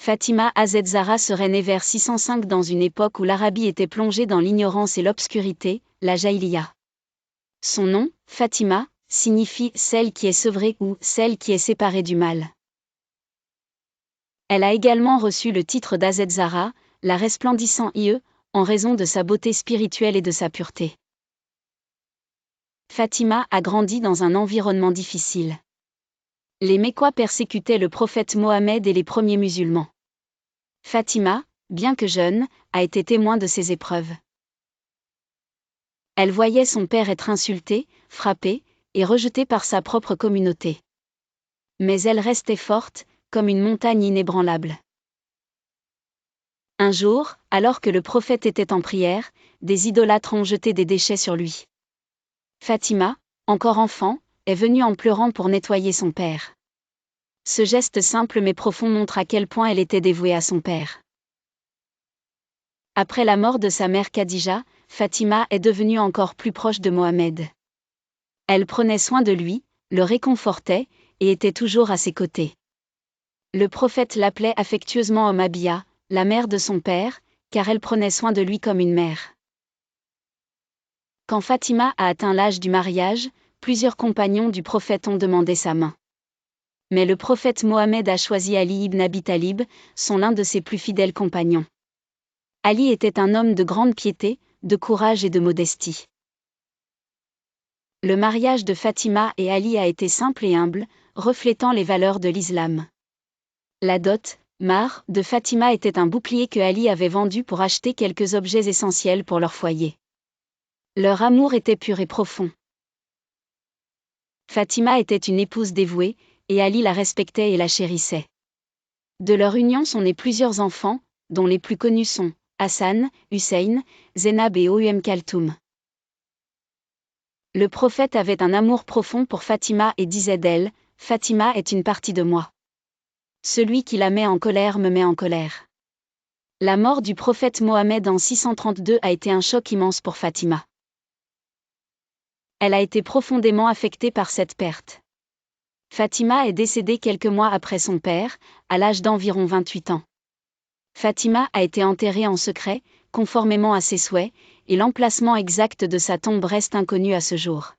Fatima Az-Zahra serait née vers 605 dans une époque où l'Arabie était plongée dans l'ignorance et l'obscurité, la Jaïliya. Son nom, Fatima, signifie « celle qui est sevrée » ou « celle qui est séparée du mal ». Elle a également reçu le titre d'Az-Zahra, la resplendissant IE, en raison de sa beauté spirituelle et de sa pureté. Fatima a grandi dans un environnement difficile. Les Mécois persécutaient le prophète Mohammed et les premiers musulmans. Fatima, bien que jeune, a été témoin de ces épreuves. Elle voyait son père être insulté, frappé, et rejeté par sa propre communauté. Mais elle restait forte, comme une montagne inébranlable. Un jour, alors que le prophète était en prière, des idolâtres ont jeté des déchets sur lui. Fatima, encore enfant, est venue en pleurant pour nettoyer son père. Ce geste simple mais profond montre à quel point elle était dévouée à son père. Après la mort de sa mère Khadija, Fatima est devenue encore plus proche de Mohammed. Elle prenait soin de lui, le réconfortait, et était toujours à ses côtés. Le prophète l'appelait affectueusement Abia, la mère de son père, car elle prenait soin de lui comme une mère. Quand Fatima a atteint l'âge du mariage, plusieurs compagnons du prophète ont demandé sa main. Mais le prophète Mohammed a choisi Ali ibn Abi Talib, son l'un de ses plus fidèles compagnons. Ali était un homme de grande piété, de courage et de modestie. Le mariage de Fatima et Ali a été simple et humble, reflétant les valeurs de l'islam. La dot, Mahr, de Fatima était un bouclier que Ali avait vendu pour acheter quelques objets essentiels pour leur foyer. Leur amour était pur et profond. Fatima était une épouse dévouée, et Ali la respectait et la chérissait. De leur union sont nés plusieurs enfants, dont les plus connus sont Hassan, Hussein, Zainab et Kaltoum. Le prophète avait un amour profond pour Fatima et disait d'elle, « Fatima est une partie de moi. Celui qui la met en colère me met en colère. » La mort du prophète Mohammed en 632 a été un choc immense pour Fatima. Elle a été profondément affectée par cette perte. Fatima est décédée quelques mois après son père, à l'âge d'environ 28 ans. Fatima a été enterrée en secret, conformément à ses souhaits, et l'emplacement exact de sa tombe reste inconnu à ce jour.